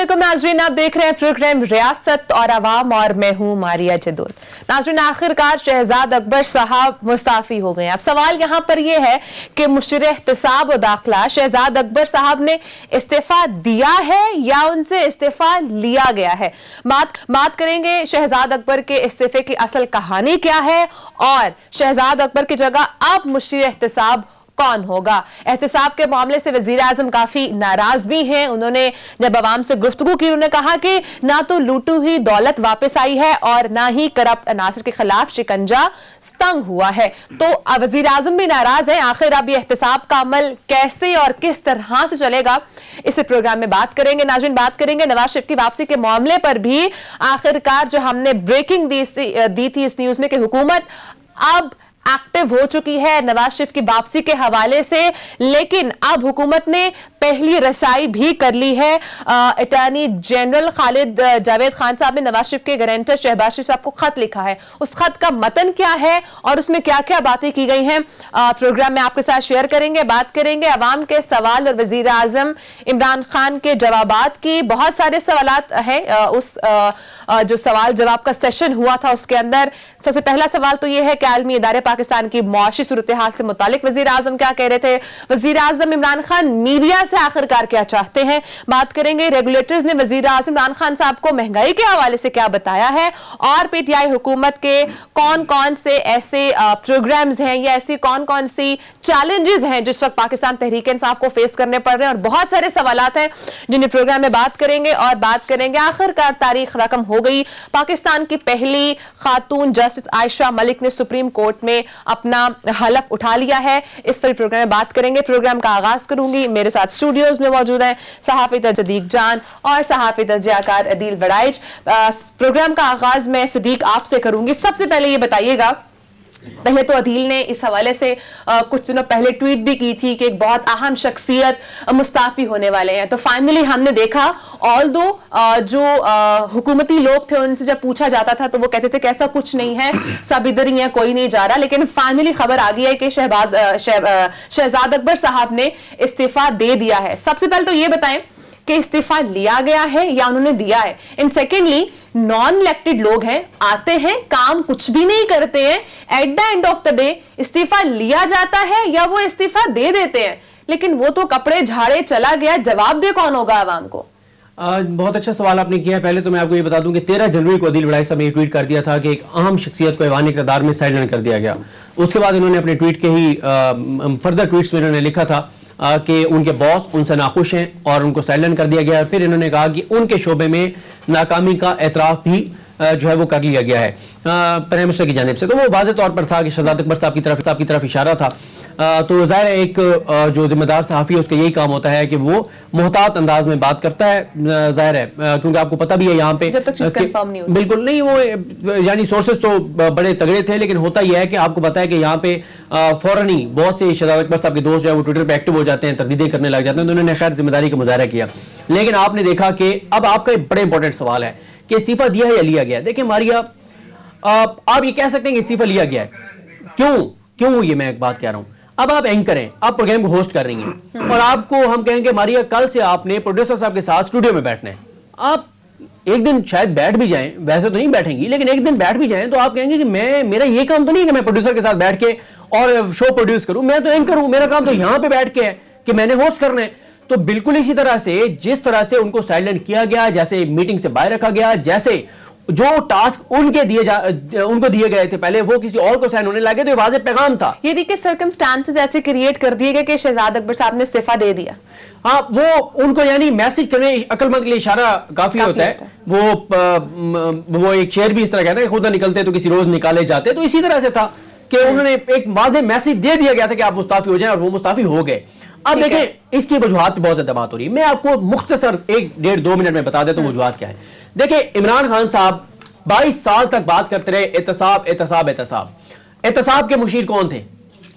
अस्सलामुअलैकुम नाज़रीन, आप देख रहे हैं प्रोग्राम रियासत और आवाम और मैं हूं मारिया जदूल। नाज़रीन, आखिरकार शहजाद अकबर साहब मुस्ताफी हो गए। अब सवाल यहां पर यह है कि मुशीर एहतसाब और दाखिला शहजाद अकबर साहब ने इस्तीफा दिया है या उनसे इस्तीफा लिया गया है। बात करेंगे शहजाद अकबर के इस्तीफे की असल कहानी क्या है और शहजाद अकबर की जगह अब मुशीर एहतसाब कौन होगा। एहतसाब के मामले से वजीर आजम काफी नाराज भी हैं। उन्होंने जब अवाम से गुफ्तगू की, उन्होंने कहा कि ना तो लूटी हुई दौलत वापस आई है और ना ही करप्ट अनासर के खिलाफ शिकंजा तंग हुआ है। तो वजीर आजम भी नाराज है। आखिर अब ये एहतसाब का अमल कैसे और किस तरह से चलेगा, इस प्रोग्राम में बात करेंगे। नाज़रीन, बात करेंगे नवाज शरीफ की वापसी के मामले पर भी। आखिरकार जो हमने ब्रेकिंग दी थी इस न्यूज में कि हुकूमत अब एक्टिव हो चुकी है नवाज शरीफ की वापसी के हवाले से, लेकिन अब हुकूमत ने पहली रसाई भी कर ली है। अटॉर्नी जनरल खालिद जावेद खान साहब ने नवाज शरीफ के गारंटर शहबाज शरीफ साहब को खत लिखा है। उस खत का मतन क्या है और उसमें क्या क्या बातें की गई हैं, प्रोग्राम में आपके साथ शेयर करेंगे। बात करेंगे अवाम के सवाल और वजीर आजम इमरान खान के जवाबात की। बहुत सारे सवालात हैं उस जो सवाल जवाब का सेशन हुआ था उसके अंदर। सबसे पहला सवाल तो यह है कि आलमी इदारे पाकिस्तान की मुआशी सूरत हाल से मुतालिक वजीर आजम क्या कह रहे थे। वजीर आजम इमरान खान मीडिया से आखिरकार क्या चाहते हैं। बात करेंगे रेगुलेटर्स ने वजीर आजम इमरान खान साहब को महंगाई के हवाले से क्या बताया है और पीटीआई हुकूमत के कौन कौन से ऐसे प्रोग्राम्स हैं या ऐसी कौन कौन सी चैलेंजेस हैं जिस वक्त पाकिस्तान तहरीक इंसाफ को फेस करने पड़ रहे हैं। और बहुत सारे सवालात हैं जिन्हें प्रोग्राम में बात करेंगे। और बात करेंगे आखिरकार तारीख रकम हो गई, पाकिस्तान की पहली खातून जस्टिस आयशा मलिक ने सुप्रीम कोर्ट में अपना हलफ उठा लिया है। इस पर प्रोग्राम में बात करेंगे। प्रोग्राम का आगाज करूंगी, मेरे साथ स्टूडियोज में मौजूद हैं सहाफी सदीक जान और सहाफी तजज़ियाकार अदील वड़ाइच। प्रोग्राम का आगाज मैं सदीक आपसे करूंगी। सबसे पहले ये बताइएगा, पहले तो अदील ने इस हवाले से कुछ दिनों पहले ट्वीट भी की थी कि एक बहुत अहम शख्सियत मुस्ताफी होने वाले हैं। तो फाइनली हमने देखा, ऑल्दो जो हुकूमती लोग थे उनसे जब पूछा जाता था तो वो कहते थे कि ऐसा कुछ नहीं है, सब इधर ही है, कोई नहीं जा रहा। लेकिन फाइनली खबर आ गई है कि शहजाद अकबर साहब ने इस्तीफा दे दिया है। सबसे पहले तो ये बताएं कि इस्तीफा लिया गया है या उन्होंने दिया है। एंड सेकेंडली, नॉन इलेक्टेड लोग हैं, आते हैं, काम कुछ भी नहीं करते हैं, at the end of the day इस्तीफा लिया जाता है या वो इस्तीफा दे देते हैं, लेकिन वो तो कपड़े झाड़े चला गया, जवाब दे कौन होगा आवाम को। बहुत अच्छा सवाल आपने किया है। पहले तो मैं आपको ये बता दूं कि 13 जनवरी को अदील वड़ाइच साहब ने ट्वीट कर दिया था कि एक अहम शख्सियत को ऐवान इक़्तिदार में साइलेंट कर दिया गया। उसके बाद इन्होंने अपने ट्वीट के ही फर्दर ट्वीट्स में इन्होंने लिखा था कि उनके बॉस उनसे नाखुश हैं और उनको साइलेंट कर दिया गया है। फिर इन्होंने कहा कि उनके शोबे में नाकामी का एतराफ भी जो है वो कर लिया गया है प्राइम मिनिस्टर की जानिब से। तो वो वाज़ेह तौर पर था कि शहजाद अकबर साहब की तरफ इशारा था। तो ज़ाहिर है एक जो जिम्मेदार सहाफ़ी है उसका यही काम होता है कि वो मोहतात अंदाज में बात करता है। ज़ाहिर है क्योंकि आपको पता भी है यहाँ पे जब तक चीज़ कंफर्म नहीं होती। बिल्कुल नहीं, वो यानी सोर्सेज तो बड़े तगड़े थे, लेकिन होता यह है कि आपको पता है कि यहाँ पे फौरन ही बहुत से शहजाद अकबर साहब के दोस्त जो है वो ट्विटर पे एक्टिव हो जाते हैं, तरदीदें करने लग जाते हैं। तो उन्होंने खैर जिम्मेदारी का मुजाहरा किया। लेकिन आपने देखा कि अब आपका एक बड़ा इंपॉर्टेंट सवाल है कि इस्तीफा दिया है या लिया गया। देखिए मारिया, आप ये कह सकते हैं कि इस्तीफा लिया गया है। क्यों ये मैं एक बात कह रहा हूं। अब आप एंकर हैं, आप प्रोग्राम को होस्ट कर रही हैं और आपको हम कहेंगे मारिया कल से आपने प्रोड्यूसर साहब के साथ स्टूडियो में बैठना है। आप एक दिन शायद बैठ भी जाएं, वैसे तो नहीं बैठेंगी, लेकिन एक दिन बैठ भी जाएं तो आप कहेंगे कि मेरा ये काम तो नहीं कि मैं प्रोड्यूसर के साथ बैठ के और शो प्रोड्यूस करूं, मैं तो एंकर हूं, मेरा काम तो यहां पे बैठ के है कि मैंने होस्ट करना है। तो बिल्कुल इसी तरह से जिस तरह से उनको साइलेंट किया गया, जैसे मीटिंग से बाहर रखा गया, जैसे जो टास्क उनको दिए गए थे पहले वो किसी और को साइन होने लगे, तो ये वाज़ेह पैगाम था। ये देखिए सर्कमस्टांसेस ऐसे क्रिएट कर दिए गए कि शहजाद अकबर साहब ने इस्तीफा दे दिया। हाँ, वो उनको यानी मैसेज करने अक्लमंद के लिए इशारा काफी होता है। वो एक शेर भी इस तरह कहता है, खुदा निकलते तो किसी रोज निकाले जाते। तो इसी तरह से था कि उन्होंने एक वाज़ेह मैसेज दे दिया गया था कि आप मुस्ताफी हो जाएं और वो मुस्ताफी हो गए। अब देखें इसकी वजूहात बहुत ज्यादा बात हो रही है। मैं आपको मुख्तसर 1-1.5-2 मिनट में बता देता हूं वजूहात क्या है। देखिए इमरान खान साहब 22 साल तक बात करते रहे एहतसाब एहतसाब एहतसाब। एहतसाब के मुशीर कौन थे?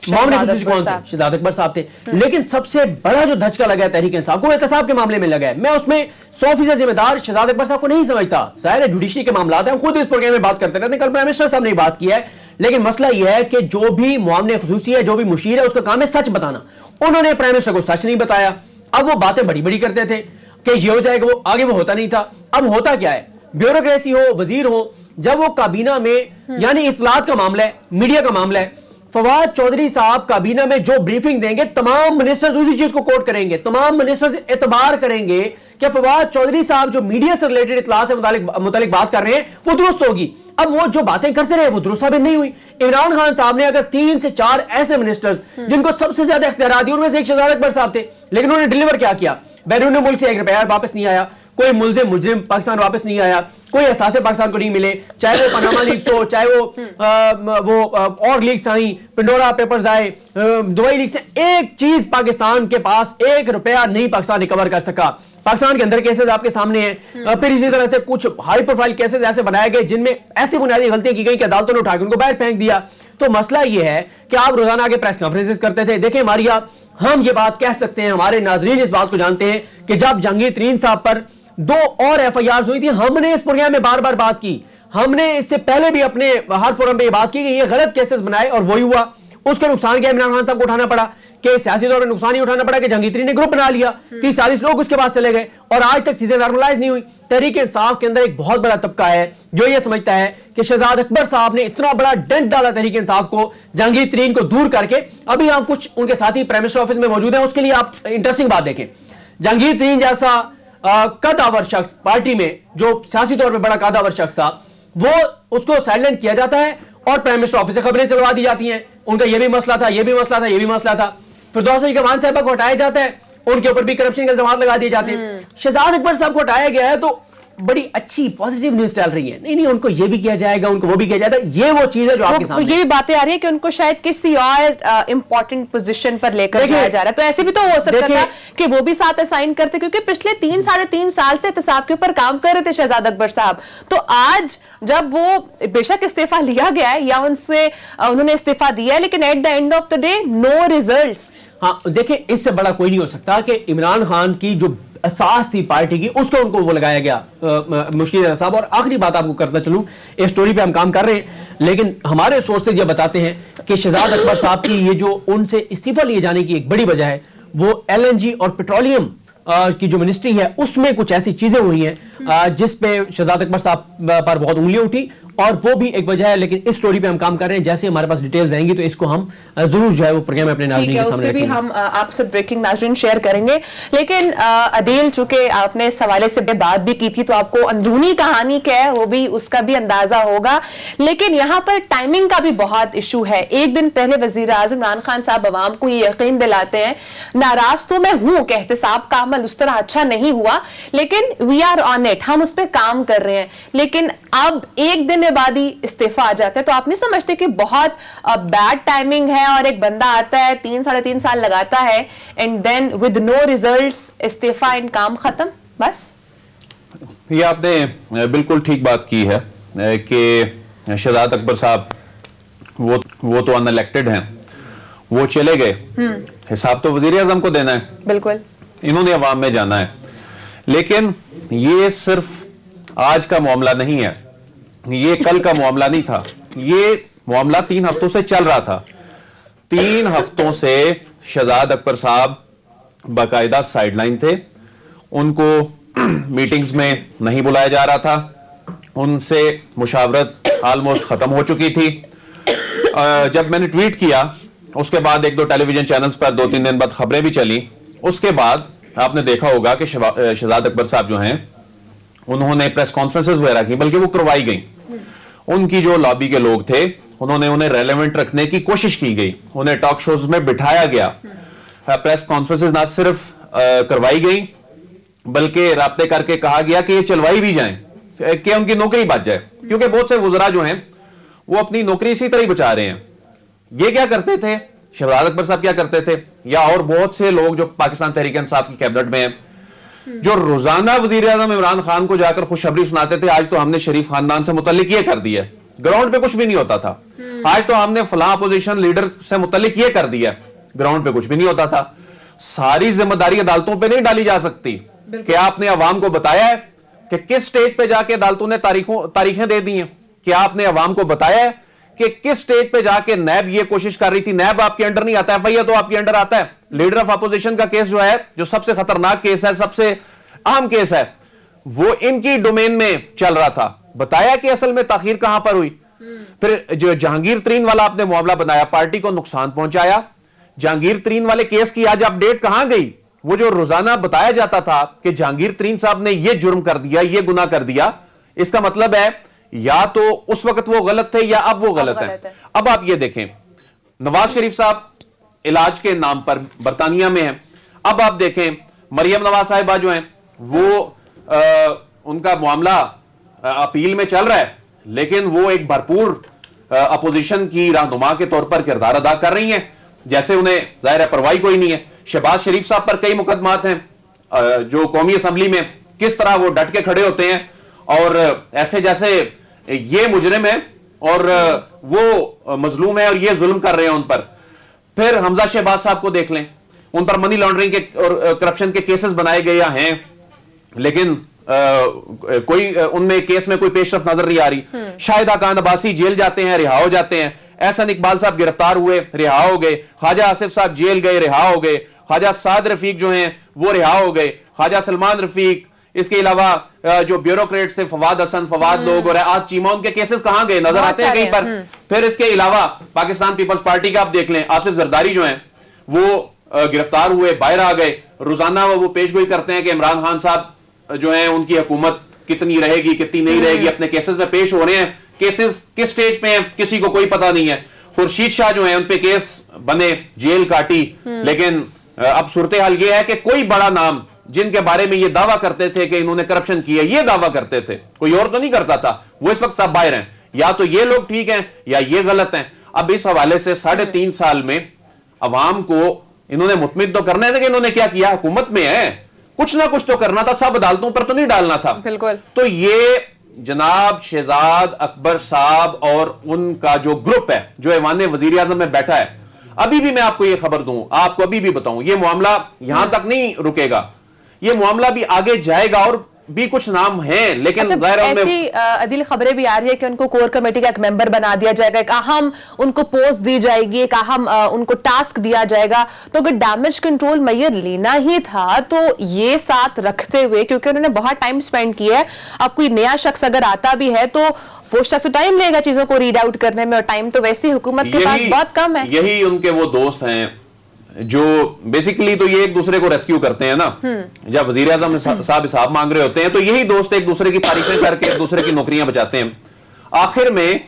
मामले कौन थे? शहजाद अकबर साहब थे। लेकिन सबसे बड़ा जो धचका लगा है तहरीक इंसाफ को एहतसाब के मामले में लगा है। मैं उसमें 100% जिम्मेदार शहजाद अकबर साहब को नहीं समझता। जाहिर है जुडिशरी के मामला है, खुद इस प्रोग्राम में बात करते रहते हैं। कल प्राइम मिनिस्टर साहब ने बात किया है, लेकिन मसला यह है कि जो भी मामले खुसूसी है, जो भी मुशीर है, उसका काम है सच बताना। उन्होंने प्राइम मिनिस्टर को सच नहीं बताया। अब वो बातें बड़ी बड़ी करते थे। کہ یہ ہو جائے گا, وہ آگے وہ ہوتا نہیں تھا. اب ہوتا کیا ہے, بیوروکریسی ہو, وزیر ہو, جب وہ کابینہ میں یعنی اطلاعات کا معاملہ ہے, میڈیا کا معاملہ ہے, فواد چودھری صاحب کابینہ میں جو بریفنگ دیں گے تمام منسٹرز اسی چیز کو کوٹ کریں گے, تمام منسٹرز اعتبار کریں گے کہ فواد چودھری صاحب جو میڈیا سے ریلیٹڈ اطلاعات سے متعلق بات کر رہے ہیں وہ درست ہوگی. اب وہ جو باتیں کرتے رہے وہ درست ثابت نہیں ہوئی. عمران خان صاحب نے اگر 3 سے 4 ایسے منسٹرز جن کو سب سے زیادہ اختیارات دی, ان میں سے ایک شہزاد اکبر صاحب تھے, لیکن انہوں نے ڈیلیور کیا کیا, بیرون ملک سے 1 روپیہ واپس نہیں آیا, کوئی ملزم مجرم پاکستان واپس نہیں آیا, کوئی احساس پاکستان کو نہیں ملے, چاہے وہ پاناما لیکس ہو, چاہے وہ اور لیکس آئیں, پنڈورا پیپرز آئے, دبئی لیکس, ایک چیز پاکستان کے پاس 1 روپیہ نہیں پاکستان ریکور کر سکا. پاکستان کے اندر کیسز آپ کے سامنے ہیں, پھر اسی طرح سے کچھ ہائی پروفائل کیسز ایسے بنائے گئے جن میں ایسی بنیادی غلطیاں کی گئی کہ عدالتوں نے اٹھا کے ان کو باہر پھینک دیا. تو مسئلہ یہ ہے کہ آپ روزانہ آگے پریس کانفرنسز کرتے تھے. دیکھیں ماریا, ہم یہ بات کہہ سکتے ہیں, ہمارے ناظرین اس بات کو جانتے ہیں کہ جب جہانگیر ترین صاحب پر 2 اور FIRs ہوئی تھی, ہم نے اس پروگرام میں بار بار بات کی, ہم نے اس سے پہلے بھی اپنے ہر فورم پہ یہ بات کی کہ یہ غلط کیسز بنائے اور وہی ہوا. اس کا نقصان کیا عمران خان صاحب کو اٹھانا پڑا, کہ سیاسی طور پر نقصان ہی اٹھانا پڑا کہ جہانگیر ترین نے گروپ بنا لیا, 30-40 لوگ اس کے پاس چلے گئے اور آج تک چیزیں نارملائز نہیں ہوئی. تحریک انصاف کے اندر ایک بہت بڑا طبقہ ہے جو یہ سمجھتا ہے کہ شہزاد اکبر صاحب نے اتنا بڑا ڈنٹ ڈالا تحریک انصاف کو, جہانگیر ترین کو دور کر کے. ابھی ہم کچھ ان کے ساتھی پرائم منسٹر آفس میں موجود ہیں, اس کے لیے آپ انٹرسٹنگ بات دیکھیں. جہانگیر ترین جیسا قدآور شخص پارٹی میں جو سیاسی طور پہ بڑا قدآور شخص تھا, وہ اس کو سائلنٹ کیا جاتا ہے اور پرائم منسٹر آفس سے خبریں چلوا دی جاتی ہیں. ان کا یہ بھی مسئلہ تھا, یہ بھی مسئلہ تھا, یہ بھی مسئلہ تھا. پھر دوسری کمان صاحبہ کو ہٹایا جاتا ہے, ان کے اوپر بھی کرپشن کے الزامات لگا دیے جاتے ہیں. شہزاد اکبر صاحب کو ہٹایا گیا ہے تو بڑی اچھی پازیٹیو نیوز چل رہی ہے, نہیں ان کو یہ بھی کیا جائے گا, ان کو وہ بھی کیا جائے گا. یہ وہ چیز ہے جو آپ کے سامنے, یہ بھی باتیں آ رہی ہے کہ ان کو شاید کسی اور امپورٹنٹ پوزیشن پر لے کر جایا جا رہا ہے. تو ایسے بھی تو ہو سکتا تھا کہ وہ بھی ساتھ اسائن کرتے, کیونکہ پچھلے 3-3.5 سال سے احتساب کے اوپر کام کر رہے تھے شہزاد اکبر صاحب. تو آج جب وہ بے شک استعفیٰ لیا گیا ہے یا انہوں نے استعفیٰ دیا ہے, لیکن at the end of the day no results. ہاں دیکھیں, اس سے بڑا کوئی نہیں ہو سکتا کہ عمران خان کی جو اساس تھی پارٹی کی, اس کو ان کو وہ لگایا گیا مشکل صاحب. اور آخری بات آپ کو کرتا چلوں, اس سٹوری پہ ہم کام کر رہے ہیں, لیکن ہمارے سورسز یہ بتاتے ہیں کہ شہزاد اکبر صاحب کی یہ جو ان سے استعفیٰ لیے جانے کی ایک بڑی وجہ ہے, وہ LNG اور پیٹرولیم کی جو منسٹری ہے اس میں کچھ ایسی چیزیں ہوئی ہیں جس پہ شہزاد اکبر صاحب پر بہت انگلیاں اٹھی, اور وہ بھی ایک وجہ ہے. لیکن اس سٹوری پہ ہم کام کر رہے ہیں, جیسے ہمارے پاس ڈیٹیلز آئیں گی تو اس کو ہم ضرور جو ہے وہ پروگرام میں اپنے ناظرین کے سامنے رکھیں گے. ہم آپ سے بریکنگ ناظرین شیئر کریں گے. لیکن عدیل, چونکہ آپ نے اس حوالے سے بات بھی کی تھی تو آپ کو اندرونی کہانی کیا ہے وہ بھی اس کا بھی اندازہ ہوگا. لیکن یہاں پر ٹائمنگ کا بھی بہت ایشو ہے. ایک دن پہلے وزیر اعظم عمران خان صاحب عوام کو یہ یقین دلاتے ہیں, ناراض تو میں ہوں کہ احتساب کا عمل اس طرح اچھا نہیں ہوا, لیکن وی آر آن اٹ, ہم اس پہ کام کر رہے ہیں. لیکن اب ایک دن بعد ہی استعفیٰ آ جاتا ہے. تو آپ نہیں سمجھتے کہ بہت بیڈ ٹائمنگ ہے, اور ایک بندہ آتا ہے 3-3.5 سال لگاتا ہے and then with no results استعفیٰ اینڈ کام ختم بس. یہ آپ نے بالکل ٹھیک بات کی ہے کہ شہزاد اکبر صاحب وہ تو ان الیکٹڈ ہیں, وہ چلے گئے, حساب تو وزیر اعظم کو دینا ہے, بالکل انہوں نے عوام میں جانا ہے. لیکن یہ صرف آج کا معاملہ نہیں ہے, یہ کل کا معاملہ نہیں تھا, یہ معاملہ 3 ہفتوں سے چل رہا تھا. 3 ہفتوں سے شہزاد اکبر صاحب باقاعدہ سائیڈ لائن تھے, ان کو میٹنگز میں نہیں بلایا جا رہا تھا, ان سے مشاورت آلموسٹ ختم ہو چکی تھی. جب میں نے ٹویٹ کیا اس کے بعد 1-2 ٹیلی ویژن چینلز پر 2-3 دن بعد خبریں بھی چلی. اس کے بعد آپ نے دیکھا ہوگا کہ شہزاد اکبر صاحب جو ہیں انہوں نے پریس کانفرنسز وغیرہ کی, بلکہ وہ کروائی گئی. ان کی جو لابی کے لوگ تھے انہیں ریلیونٹ رکھنے کی کوشش کی گئی, انہیں ٹاک شوز میں بٹھایا گیا. پریس کانفرنسز نہ صرف کروائی گئی بلکہ رابطے کر کے کہا گیا کہ یہ چلوائی بھی جائیں کہ ان کی نوکری بچ جائے, کیونکہ بہت سے وزراء جو ہیں وہ اپنی نوکری اسی طرح بچا رہے ہیں. یہ کیا کرتے تھے, شہزاد اکبر صاحب کیا کرتے تھے, یا اور بہت سے لوگ جو پاکستان تحریک انصاف کی کیبنٹ میں ہیں, جو روزانہ وزیر اعظم عمران خان کو جا کر خوشخبری سناتے تھے, آج تو ہم نے شریف خاندان سے متعلق یہ کر دیا, گراؤنڈ پہ کچھ بھی نہیں ہوتا تھا. آج تو ہم نے فلاں اپوزیشن لیڈر سے متعلق یہ کر دیا, گراؤنڈ پہ کچھ بھی نہیں ہوتا تھا. ساری ذمہ داری عدالتوں پہ نہیں ڈالی جا سکتی. کیا آپ نے عوام کو بتایا ہے کہ کس سٹیج پہ جا کے عدالتوں نے تاریخیں دے دی ہیں؟ کیا آپ نے عوام کو بتایا ہے کہ کس سٹیج پہ جا کے نیب یہ کوشش کر رہی تھی؟ نیب آپ کے انڈر نہیں آتا ہے, FIR تو آپ کے انڈر آتا ہے. لیڈر آف اپوزیشن کا کیس جو ہے, جو سب سے خطرناک کیس ہے, سب سے अहम केस है, वो इनकी डोमेन में चल रहा था। बताया कि असल में ताखीर कहां पर हुई। फिर जो जहांगीर तरीन वाला आपने मामला बनाया, पार्टी को नुकसान पहुंचाया। जहांगीर तरीन वाले केस की आज अपडेट कहां गई? वो जो रोजाना बताया जाता था कि जहांगीर तरीन साहब ने ये जुर्म कर दिया, ये गुनाह कर दिया, इसका मतलब है या तो उस वक्त वो गलत थे या अब वो गलत है। अब आप ये देखें, नवाज शरीफ साहब इलाज के नाम पर बरतानिया में हैं। अब आप देखें मरियम नवाज साहिबा जो हैं वो उनका मामला अपील में चल रहा है, लेकिन वो एक भरपूर अपोजिशन की रहनुमा के तौर पर किरदार अदा कर रही हैं, जैसे उन्हें जाहिर है परवाही कोई नहीं है। शहबाज शरीफ साहब पर कई मुकदमात हैं, जो कौमी असम्बली में किस तरह वो डट के खड़े होते हैं और ऐसे जैसे ये मुजरिम है और वो मजलूम है और ये जुल्म कर रहे हैं उन पर। फिर हमजा शहबाज साहब को देख लें, उन पर मनी लॉन्ड्रिंग के और करप्शन के केसेस बनाए गए हैं, लेकिन कोई उनमें केस में कोई पेशरफ नजर नहीं आ रही। शाहिदा खान अब्बासी जेल जाते हैं, रिहा हो जाते हैं। एहसन इकबाल साहब गिरफ्तार हुए, रिहा हो गए। ख्वाजा आसिफ साहब जेल गए, रिहा हो गए। ख्वाजा साद रफीक जो हैं वो रिहा हो गए। ख्वाजा सलमान रफीक, इसके अलावा जो ब्यूरोक्रेट से फवाद हसन, फवाद लोग और आज चीमा, उनके केसेस कहां गए? नजर आते हैं कहीं पर। फिर इसके अलावा पाकिस्तान पीपल्स पार्टी का आप देख लें, आसिफ जरदारी जो हैं वो गिरफ्तार हुए, बाहर आ गए। रोजाना वो पेशगोई करते हैं कि इमरान खान साहब जो हैं उनकी हुकूमत कितनी रहेगी, कितनी नहीं रहेगी, अपने केसेस में पेश हो रहे हैं। केसेस किस स्टेज पे हैं किसी को कोई पता नहीं है। खुर्शीद शाह जो है उन पे केस बने, जेल काटी, लेकिन अब सूरत हाल ये है कि कोई बड़ा नाम जिनके बारे में ये दावा करते थे कि इन्होंने करप्शन किया, ये दावा करते थे, कोई और तो नहीं करता था, वो इस वक्त सब बाहर हैं। या तो ये लोग ठीक हैं या ये गलत हैं। अब इस हवाले से 3.5 साल में अवाम को इन्होंने मुतमिद तो करना है कि इन्होंने क्या किया, हुकूमत में है, कुछ ना कुछ तो करना था, सब अदालतों पर तो नहीं डालना था। बिल्कुल। तो ये जनाब शहजाद अकबर साहब और उनका जो ग्रुप है जो ऐवान वजीर आजम में बैठा है, अभी भी मैं आपको ये खबर दूं, आपको अभी भी बताऊं, ये मामला यहां तक नहीं रुकेगा, ये मामला भी आगे जाएगा और भी कुछ नाम हैं, लेकिन ऐसी अदील खबरें भी आ रही है कि उनको कोर कमेटी का एक मेंबर बना दिया जाएगा, एक अहम उनको पोस्ट दी जाएगी, एक अहम उनको टास्क दिया जाएगा। तो अगर डैमेज कंट्रोल मेजर लेना ही था तो ये साथ रखते हुए, क्योंकि उन्होंने बहुत टाइम स्पेंड किया है, अब कोई नया शख्स अगर आता भी है तो वो शख्स टाइम लेगा चीजों को रीड आउट करने में, और टाइम तो वैसे हुकूमत के पास बहुत कम है। यही उनके वो दोस्त हैं जो बेसिकली तो ये एक दूसरे को रेस्क्यू करते हैं ना, जब वजीर आजम साहब हिसाब मांग रहे होते हैं तो यही दोस्त एक दूसरे की तारीफें करके एक दूसरे की नौकरियां बचाते हैं। आखिर में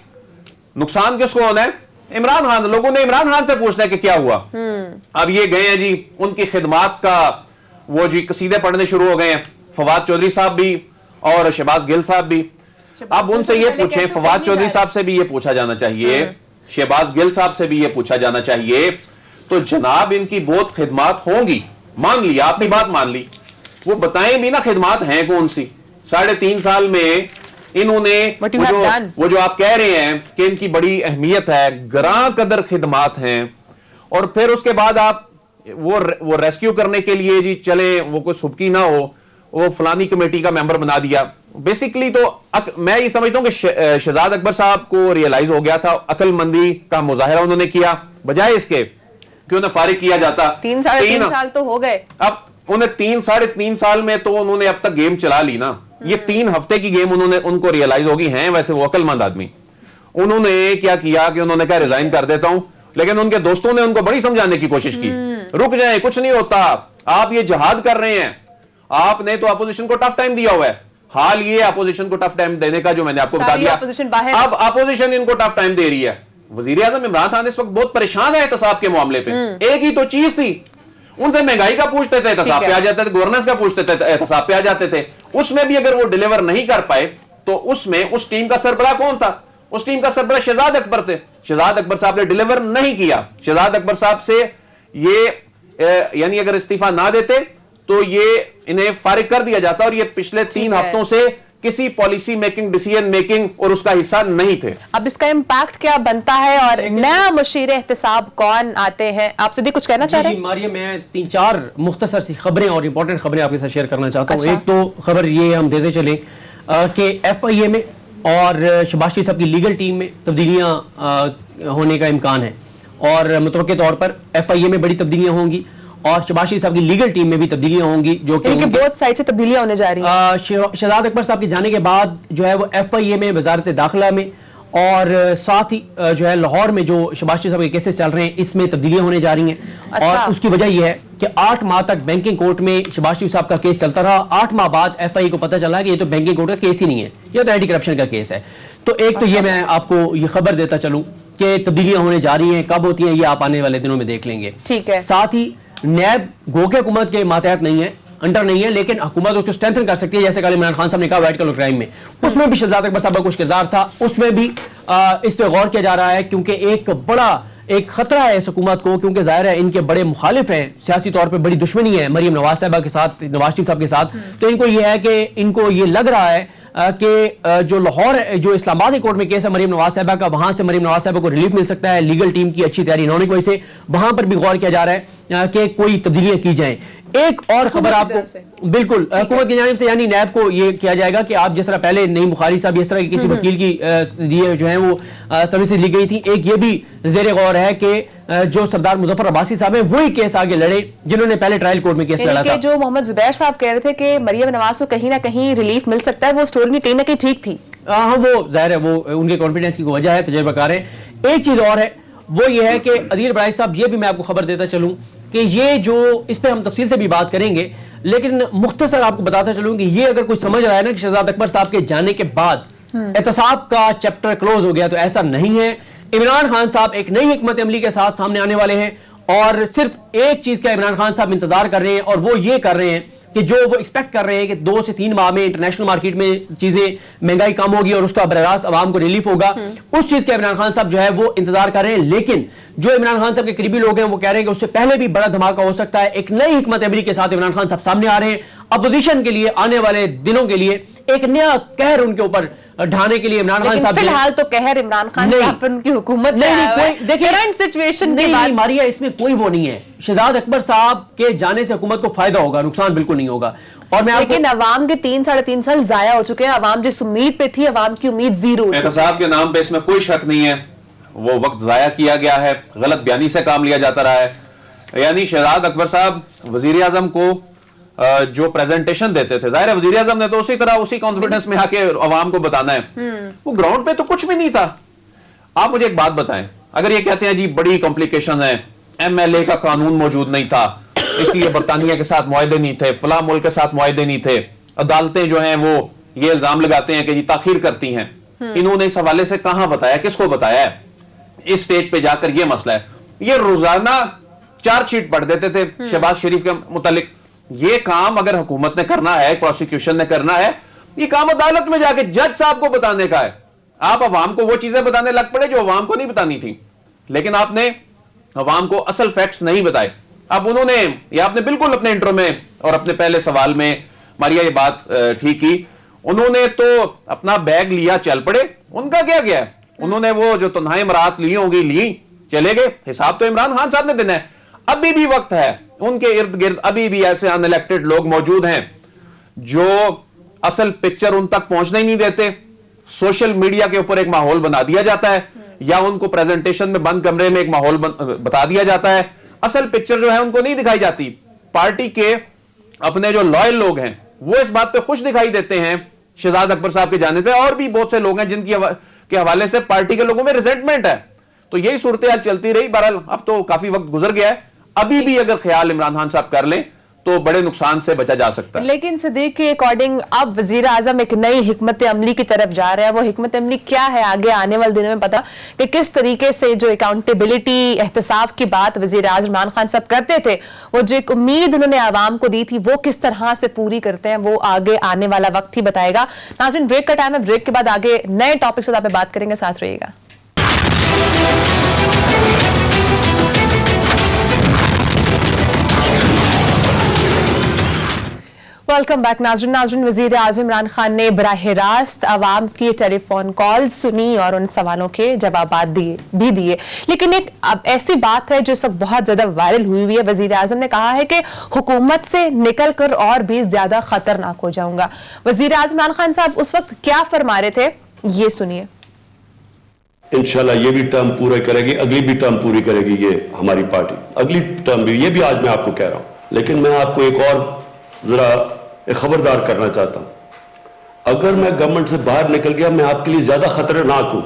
नुकसान किसको होना है? इमरान खान। लोगों ने इमरान खान से पूछना है कि क्या हुआ। अब ये गए हैं जी, उनकी खिदमात का वो जी कसीदे पढ़ने शुरू हो गए हैं, फवाद चौधरी साहब भी और शहबाज गिल साहब भी। अब उनसे ये पूछे, फवाद चौधरी साहब से भी ये पूछा जाना चाहिए, शहबाज गिल साहब से भी ये पूछा जाना चाहिए, तो जनाब इनकी बहुत खिदमात होंगी, मान लिया, आपकी बात मान ली, वो बताएं भी ना खिदमात हैं कौन सी। 3.5 साल में इन्होंने वो जो आप कह रहे हैं कि इनकी बड़ी अहमियत है, ग्रां कदर खिदमात हैं, और फिर उसके बाद आप वो रेस्क्यू करने के लिए जी चले, वो कोई सुबकी ना हो, वो फलानी कमेटी का मेंबर बना दिया। बेसिकली तो मैं ये समझता हूं कि शहजाद अकबर साहब को रियलाइज हो गया था, अक्लमंदी का मुजाहिरा उन्होंने किया, बजाय इसके कि उन्हें फारिग किया जाता। 3-3.5 साल तो हो गए। अब उन्हें 3-3.5 साल में तो उन्होंने अब तक गेम चला ली ना, ये 3 हफ्ते की गेम उनको रियलाइज होगी हैं। वैसे वो अक्लमंद आदमी, उन्होंने क्या किया कि उन्होंने कहा रिजाइन कर देता हूं, लेकिन उनके दोस्तों ने उनको बड़ी समझाने की कोशिश की, रुक जाएं, कुछ नहीं होता, आप ये जहाद कर रहे हैं, आपने तो अपोजिशन को टफ टाइम दिया हुआ है। हाल ये अपोजिशन को टफ टाइम देने का जो मैंने आपको बता दिया, अब अपोजिशन इनको टफ टाइम दे रही है। वजीर आजम इमरान खान इस वक्त बहुत परेशान है एहतसाब के मामले पे। एक ही तो चीज थी, उनसे महंगाई का पूछते थे, एहतसाब पे आ जाते थे, गवर्नेंस का पूछते थे, एहतसाब पे आ जाते थे। उसमें भी अगर वो डिलीवर नहीं कर पाए तो उसमें उस टीम का सरबराह कौन था? उस टीम का सरबराह शहजाद अकबर थे। शहजाद अकबर साहब ने डिलीवर नहीं किया। शहजाद अकबर साहब से ये यानी अगर इस्तीफा ना देते तो ये इन्हें फारिग कर दिया जाता, और ये पिछले 3 हफ्तों से किसी पॉलिसी मेकिंग, डिसीजन मेकिंग और उसका हिस्सा नहीं थे। अब इसका इंपैक्ट क्या बनता है और नया मुशीर एहतसाब कौन आते हैं? आप सीधे कुछ कहना चाह रहे हैं? मारिया, मैं 3-4 मुख्तसर सी खबरें और इंपॉर्टेंट खबरें आपके साथ शेयर करना चाहता हूँ। एक तो खबर ये हम देते चले कि FIA में और शहबाज शरीफ साहब की लीगल टीम में तब्दीलियां होने का इम्कान है, और मुतवक्के तौर पर FIA में बड़ी तब्दीलियां होंगी और शहबाज शरीफ साहब की लीगल टीम में भी तब्दीलियां होंगी, जो कि बहुत साइड से तब्दीलियां होने जा रही हैं। शहजाद अकबर साहब के जाने के बाद जो है वो FIA में, वजारत दाखिला में और साथ ही जो है लाहौर में जो शहबाज शरीफ साहब के केसेस चल रहे हैं, इसमें तब्दीलियां होने जा रही हैं। अच्छा। और उसकी वजह यह है कि 8 माह तक बैंकिंग कोर्ट में शहबाज शरीफ साहब का केस चलता रहा। 8 माह बाद FIA को पता चला कि ये तो बैंकिंग कोर्ट का केस ही नहीं है, ये तो एंटी करप्शन का केस है। तो एक तो ये मैं आपको ये खबर देता चलूं कि तब्दीलियां होने जा रही हैं, कब होती हैं ये आप आने वाले दिनों में देख लेंगे। ठीक है। साथ ही नैब गोके हुकूमत के मातहत नहीं है, अंडर नहीं है, लेकिन हुकूमत उसको स्ट्रेंथन कर सकती है, जैसे कल इमरान खान साहब ने कहा व्हाइट कलर क्राइम में, उसमें भी शहजाद अकबर साहब का कुछ किरदार था, उसमें भी इस पे गौर किया जा रहा है, क्योंकि एक खतरा है इस हुकूमत को, क्योंकि जाहिर है इनके बड़े मुखालिफ हैं, सियासी तौर पे बड़ी दुश्मनी है मरीम नवाज साहबा के साथ, नवाज शरीफ साहब के साथ। तो इनको ये है कि इनको ये लग रहा है कि जो लाहौर, जो इस्लामाबाद की कोर्ट में केस है मरीम नवाज साहबा का, वहां से मरीम नवाज साहबा को रिलीफ मिल सकता है। लीगल टीम की अच्छी तैयारी न होने की वजह से वहां पर भी गौर किया जा रहा है कि कोई तब्दीलियां की जाएं। एक और खबर आपको, बिल्कुल हुकूमत की जानिब से, यानी नैब को ये किया जाएगा कि आप जिस तरह पहले नईम बुखारी साहब इस तरह की किसी वकील की दिए जो है वो सर्विसेज ली गई थी, एक ये भी ज़ेर गौर है कि जो सरदार मुजफ्फर अब्बासी साहब हैं वही केस आगे लड़े जिन्होंने पहले ट्रायल कोर्ट में केस लड़ा था। जो मोहम्मद जुबैर साहब कह रहे थे कि मरियम नवाज को कहीं ना कहीं रिलीफ मिल सकता है, वो स्टोरी में कहीं ना कहीं ठीक थी। हाँ, वो जाहिर है वो उनके कॉन्फिडेंस की वजह है, तजर्बाकार है। एक चीज और है, वो ये है कि अदील बड़ाई साहब, ये भी मैं आपको खबर देता चलूं कि ये जो, इस पे हम तफसील से भी बात करेंगे, लेकिन मुख्तसर आपको बताता चलूं कि ये अगर कोई समझ रहा है ना कि शहजाद अकबर साहब के जाने के बाद एहतसाब का चैप्टर क्लोज हो गया, तो ऐसा नहीं है। इमरान खान साहब एक नई हिकमत अमली के साथ सामने आने वाले हैं, और सिर्फ एक चीज का इमरान खान साहब इंतजार कर रहे हैं, और वो ये कर रहे हैं कि जो वो एक्सपेक्ट कर रहे हैं कि 2 से 3 माह में इंटरनेशनल मार्केट में चीजें, महंगाई कम होगी और उसका बराह आवाम को रिलीफ होगा, उस चीज का इमरान खान साहब जो है वो इंतजार कर रहे हैं। लेकिन जो इमरान खान साहब के करीबी लोग हैं वो कह रहे हैं कि उससे पहले भी बड़ा धमाका हो सकता है। एक नई हिकमत अमली के साथ इमरान खान साहब सामने आ रहे हैं, अपोजिशन के लिए आने वाले दिनों के लिए एक नया कहर उनके ऊपर ढाने के लिए इमरान खान साहब, फिलहाल तो कहर इमरान खान साहब पर उनकी हुकूमत देखिए करंट सिचुएशन के बाद मारिया, इसमें कोई वो नहीं है। शहजाद अकबर साहब के जाने से हुकूमत को फायदा होगा, नुकसान बिल्कुल नहीं होगा। और मैं लेकिन अवाम के 3-3.5 साल जाया हो चुके हैं, अवाम जिस उम्मीद पे थी, अवाम की उम्मीद जीरो। एहतसाब के नाम पे इसमें कोई शक नहीं है, वो वक्त जाया किया गया है, गलत बयानी से काम लिया जाता रहा है। यानी शहजाद अकबर साहब वजीर आजम को जो प्रेजेंटेशन देते थे, जाहिर है वजीर आजम ने तो उसी तरह उसी कॉन्फिडेंस में आके अवाम को बताना है, वो ग्राउंड पे तो कुछ भी नहीं था। आप मुझे एक बात बताएं, अगर ये कहते हैं जी बड़ी कॉम्प्लिकेशन है, MLA का कानून मौजूद नहीं था, इसलिए बरतानिया के साथ मुआहदे नहीं थे, फला मुल्क के साथ मुआहदे नहीं थे, अदालतें जो हैं वो ये इल्जाम लगाते हैं कि जी ताखीर करती हैं, इन्होंने इस हवाले से कहां बताया, किसको बताया है? इस स्टेज पे जाकर ये मसला है। ये रोजाना चार्जशीट पढ़ देते थे शहबाज शरीफ के मुतालिक। ये काम अगर हुकूमत ने करना है, प्रोसिक्यूशन ने करना है, ये काम अदालत में जाके जज साहब को बताने का है। आप अवाम को वो चीजें बताने लग पड़े जो अवाम को नहीं बतानी थी, लेकिन आपने अवाम को असल फैक्ट्स नहीं बताए। अब उन्होंने, ये आपने बिल्कुल अपने इंट्रो में और अपने पहले सवाल में मारिया ये बात ठीक की, उन्होंने तो अपना बैग लिया चल पड़े। उनका क्या गया है? उन्होंने वो जो तन्हाई मरात ली होंगी, ली, चले गए। हिसाब तो इमरान खान साहब ने देना है। अभी भी वक्त है, उनके इर्द गिर्द अभी भी ऐसे अनइलेक्टेड लोग मौजूद हैं जो असल पिक्चर उन तक पहुंचने ही नहीं देते। सोशल मीडिया के ऊपर एक माहौल बना दिया जाता है, या उनको प्रेजेंटेशन में बंद कमरे में एक माहौल बता दिया जाता है। असल पिक्चर जो है उनको नहीं दिखाई जाती। पार्टी के अपने जो लॉयल लोग हैं वो इस बात पे खुश दिखाई देते हैं शहजाद अकबर साहब के जाने पे, और भी बहुत से लोग हैं जिनकी के हवाले से पार्टी के लोगों में रिजेंटमेंट है। तो यही सूरत हाल चलती रही। बहरहाल अब तो काफी वक्त गुजर गया है, अभी भी अगर ख्याल इमरान खान साहब कर लें तो बड़े नुकसान से बचा जा सकता है। लेकिन सिद्दीक के अकॉर्डिंग अब वजीर आजम एक नई हिकमत अमली की तरफ जा रहे हैं। वो हिकमत अमली क्या है, आगे आने वाले दिनों में पता कि किस तरीके से जो अकाउंटेबिलिटी, एहतसाब की बात वजीर आजम इमरान खान साहब करते थे, वो जो एक उम्मीद उन्होंने आवाम को दी थी, वो किस तरह से पूरी करते हैं, वो आगे आने वाला वक्त ही बताएगा। नाज़रीन, ब्रेक का टाइम है, ब्रेक के बाद आगे नए टॉपिक से बात करेंगे, साथ रहिएगा। वेलकम बैक नाज़रीन। वज़ीर आज़म इमरान खान ने बराह रास्त आवाम की टेलीफोन कॉल सुनी और उन सवालों के जवाब भी दिए। लेकिन एक अब ऐसी बात है जो इस वक्त बहुत ज्यादा वायरल हुई है। वज़ीर आज़म ने कहा है कि हुकूमत से निकल कर और भी ज्यादा खतरनाक हो जाऊंगा। वज़ीर आज़म इमरान खान साहब उस वक्त क्या फरमा रहे थे, ये सुनिए। इंशाल्लाह ये भी टर्म पूरा करेगी, अगली भी टर्म पूरी करेगी ये हमारी पार्टी, अगली टर्म भी, ये भी आज मैं आपको कह रहा हूं। लेकिन मैं आपको एक और जरा खबरदार करना चाहता हूं, अगर मैं गवर्नमेंट से बाहर निकल गया मैं आपके लिए ज्यादा खतरनाक हूं।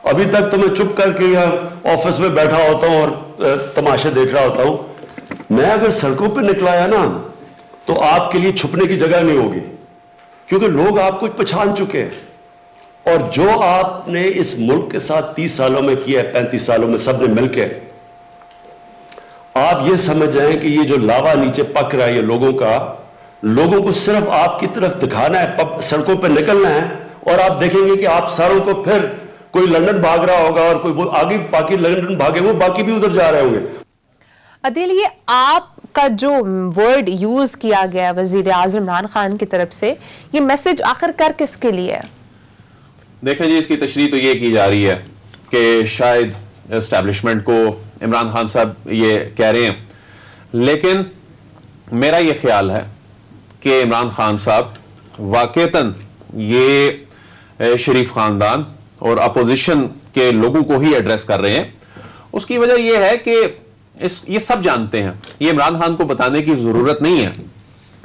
अभी तक तो मैं चुप करके यहाँ ऑफिस में बैठा होता हूं और तमाशे देख रहा होता हूं। मैं अगर सड़कों पर निकलाया ना तो आपके लिए छुपने की जगह नहीं होगी, क्योंकि लोग आपको पहचान चुके हैं। और जो आपने इस मुल्क के साथ 30 सालों में किया है, 35 सालों में सबने मिलकर, आप ये समझ जाएं कि ये जो लावा नीचे पक रहा है ये लोगों को सिर्फ आपकी तरफ दिखाना है, सड़कों पर निकलना है, और आप देखेंगे कि आप सारों को फिर कोई लंदन भाग रहा होगा और कोई वो आगे बाकी लंदन भागे, वो बाकी भी उधर जा रहे होंगे। अदिल, ये आपका जो वर्ड यूज किया गया वजीर आज़म इमरान खान की तरफ से, ये मैसेज आखिरकार किसके लिए है? देखें जी, इसकी तशरीह तो ये की जा रही है कि शायद एस्टैब्लिशमेंट को इमरान खान साहब ये कह रहे हैं, लेकिन मेरा ये ख्याल है कि इमरान खान साहब वाकईतन ये शरीफ खानदान और अपोजिशन के लोगों को ही एड्रेस कर रहे हैं। उसकी वजह यह है कि ये सब जानते हैं, ये इमरान खान को बताने की जरूरत नहीं है